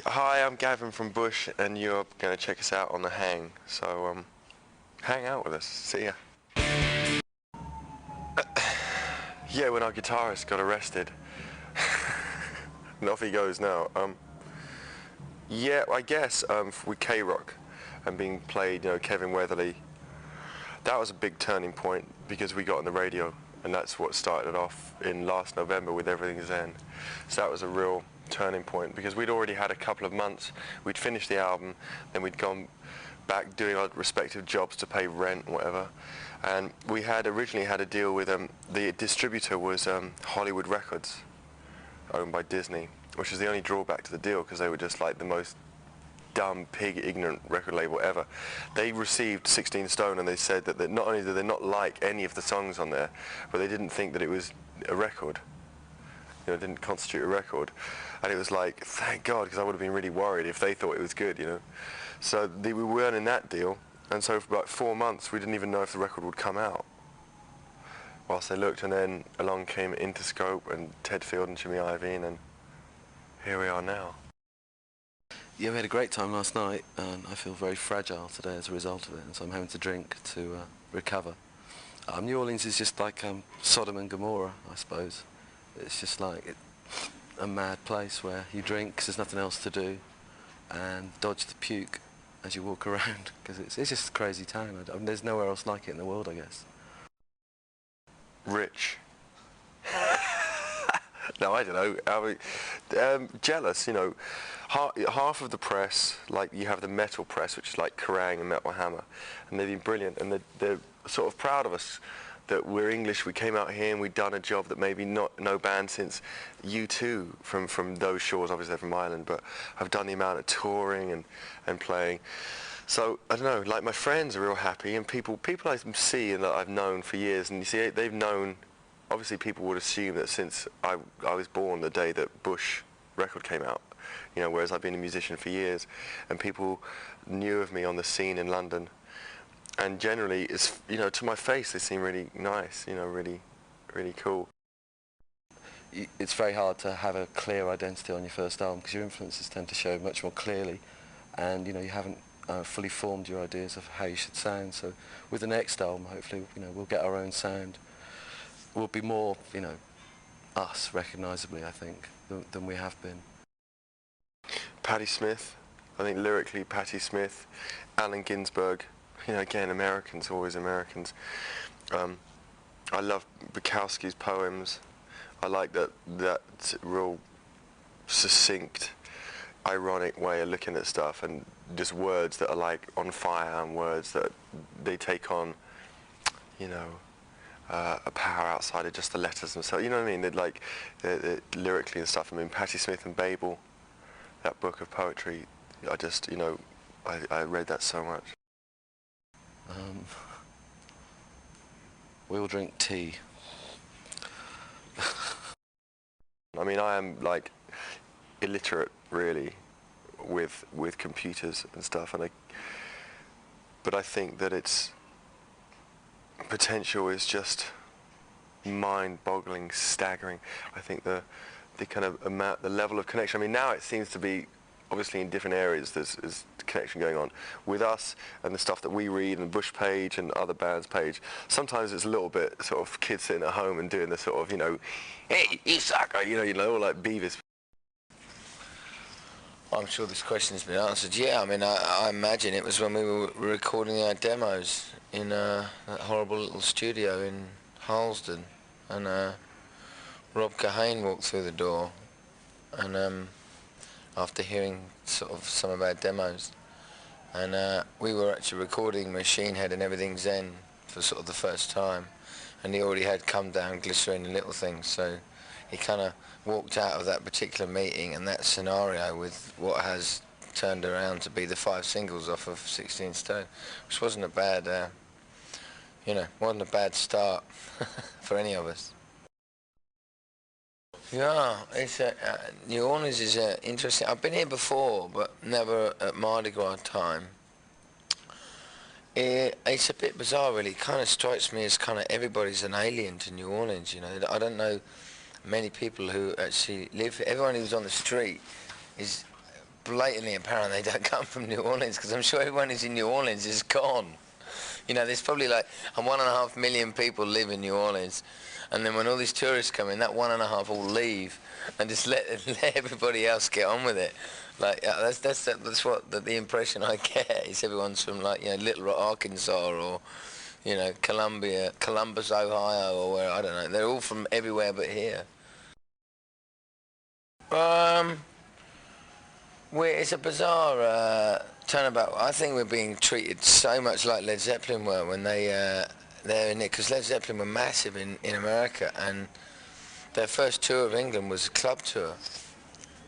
Hi, I'm Gavin from Bush, and you're going to check us out on the Hang. So, hang out with us. See ya. Yeah, when our guitarist got arrested. And off he goes now. Yeah, I guess with K-Rock and being played, Kevin Weatherly, that was a big turning point because we got on the radio, and that's what started off in last November with Everything's Zen. So that was a real turning point because we'd already had a couple of months. We'd finished the album, then we'd gone back doing our respective jobs to pay rent and whatever. And we had originally had a deal with the distributor was Hollywood Records, owned by Disney, which is the only drawback to the deal because they were just like the most dumb, pig, ignorant record label ever. They received 16 Stone and they said that not only did they not like any of the songs on there, but they didn't think that it was a record. It didn't constitute a record. And it was like, thank God, because I would have been really worried if they thought it was good, So we weren't in that deal, and so for about 4 months we didn't even know if the record would come out. Whilst they looked, and then along came Interscope and Ted Field and Jimmy Iovine, and here we are now. Yeah, we had a great time last night, and I feel very fragile today as a result of it, and so I'm having to drink to recover. New Orleans is just like Sodom and Gomorrah, I suppose. It's just like a mad place where you drink 'cause there's nothing else to do, and dodge the puke as you walk around, because it's just a crazy town. I mean, there's nowhere else like it in the world, I guess. Rich. No, I don't know. I mean, jealous, Half of the press, like you have the metal press, which is like Kerrang and Metal Hammer, and they've been brilliant, and they're sort of proud of us that we're English. We came out here and we've done a job that maybe no band since U2 from those shores, obviously they're from Ireland, but I've done the amount of touring and playing. So I don't know, like my friends are real happy, and people I see and that I've known for years, and you see they've known. Obviously, people would assume that since I was born the day that Bush record came out, whereas I've been a musician for years, and people knew of me on the scene in London, and generally, it's to my face they seem really nice, really, really cool. It's very hard to have a clear identity on your first album because your influences tend to show much more clearly, and you haven't fully formed your ideas of how you should sound. So with the next album, hopefully, we'll get our own sound. We'll be more, us recognisably, I think, than we have been. Patti Smith, I think lyrically Patti Smith, Allen Ginsberg, again Americans, always Americans. I love Bukowski's poems. I like that real succinct, ironic way of looking at stuff, and just words that are like on fire, and words that they take on, a power outside of just the letters themselves. You know what I mean? They're lyrically and stuff. I mean, Patti Smith and Babel, that book of poetry. I just, I read that so much. We'll drink tea. I mean, I am like illiterate really with computers and stuff, but I think that its potential is just mind-boggling, staggering. I think the kind of amount, the level of connection. I mean, now it seems to be obviously in different areas there's connection going on with us and the stuff that we read and Bush page and other bands page. Sometimes it's a little bit sort of kids sitting at home and doing the sort of hey, you sucker, all like Beavis. I'm sure this question's been answered. Yeah, I mean, I imagine it was when we were recording our demos in that horrible little studio in Harlesden, and Rob Kahane walked through the door, and after hearing sort of some of our demos, and we were actually recording Machine Head and Everything's Zen for sort of the first time, and he already had Come Down, Glycerine and Little Things, so he kind of walked out of that particular meeting and that scenario with what has turned around to be the 5 singles off of 16 Stone, which wasn't a bad, wasn't a bad start for any of us. Yeah, it's New Orleans is interesting. I've been here before, but never at Mardi Gras time. It's a bit bizarre, really. It kind of strikes me as kind of everybody's an alien to New Orleans, I don't know many people who actually live. Everyone who's on the street is blatantly apparent they don't come from New Orleans, because I'm sure everyone who's in New Orleans is gone. You know, there's probably like 1.5 million people live in New Orleans, and then when all these tourists come in, that 1.5 will leave and just let everybody else get on with it. Like that's what the impression I get is everyone's from, like, you know, Little Rock, Arkansas, or, you know, Columbus, Ohio, or where, I don't know. They're all from everywhere but here. It's a bizarre turnabout. I think we're being treated so much like Led Zeppelin were when they're in it, because Led Zeppelin were massive in America, and their first tour of England was a club tour,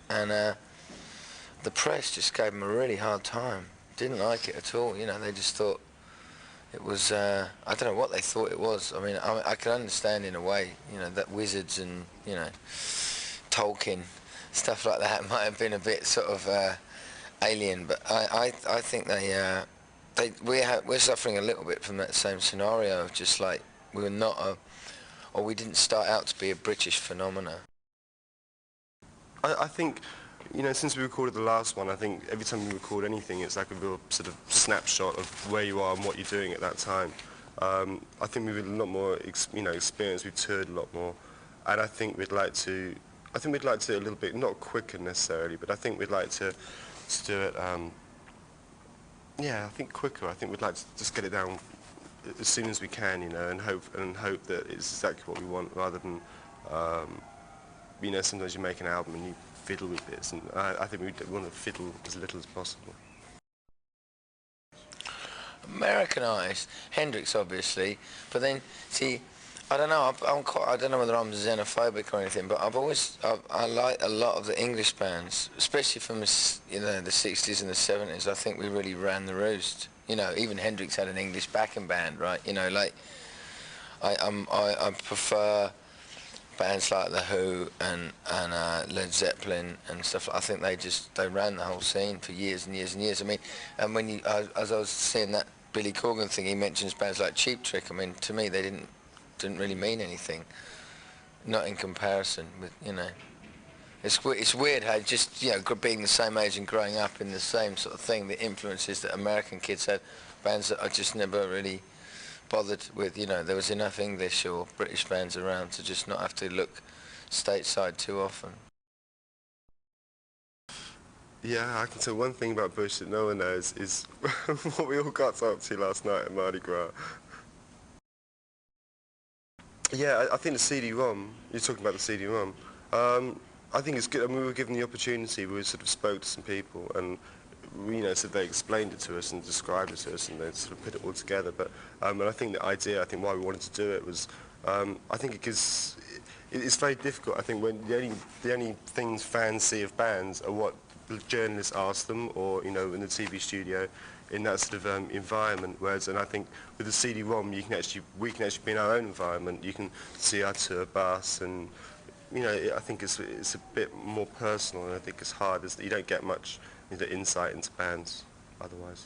and the press just gave them a really hard time. Didn't like it at all. You know, they just thought it was, I don't know what they thought it was. I mean, I can understand in a way, you know, that Wizards and, you know, Tolkien, stuff like that might have been a bit sort of alien, but I think we're suffering a little bit from that same scenario of just like we were not we didn't start out to be a British phenomena. I think, you know, since we recorded the last one, I think every time you record anything, it's like a real sort of snapshot of where you are and what you're doing at that time. I think we've been a lot more, experienced. We've toured a lot more, and I think we'd like to do it a little bit, not quicker necessarily, but I think we'd like to do it, I think quicker. I think we'd like to just get it down as soon as we can, you know, and hope that it's exactly what we want, rather than, you know, sometimes you make an album and you fiddle with bits, and I think we want to fiddle as little as possible. Americanised, Hendrix obviously, but then, see, I don't know. I don't know whether I'm xenophobic or anything, but I like a lot of the English bands, especially from the 60s and the 70s. I think we really ran the roost. You know, even Hendrix had an English backing band, right? You know, like I prefer bands like The Who and Led Zeppelin and stuff. I think they ran the whole scene for years and years and years. I mean, and when as I was seeing that Billy Corgan thing, he mentions bands like Cheap Trick. I mean, to me, they didn't really mean anything, not in comparison with, you know. It's weird how just, you know, being the same age and growing up in the same sort of thing, the influences that American kids had, bands that I just never really bothered with. You know, there was enough English or British bands around to just not have to look stateside too often. Yeah, I can tell one thing about Bush that no one knows is what we all got up to last night at Mardi Gras. Yeah, I think the CD-ROM, you're talking about the CD-ROM, I think it's good. I mean, we were given the opportunity, we sort of spoke to some people, and, you know, so they explained it to us and described it to us, and they sort of put it all together. But and I think the idea, I think why we wanted to do it was, I think it's very difficult. I think when the only things fans see of bands are what journalists ask them, or, you know, in the TV studio, in that sort of environment. Whereas, and I think with the CD-ROM, we can actually be in our own environment. You can see our tour bus, and, you know, I think it's a bit more personal, and I think it's hard. You don't get much, you know, insight into bands otherwise.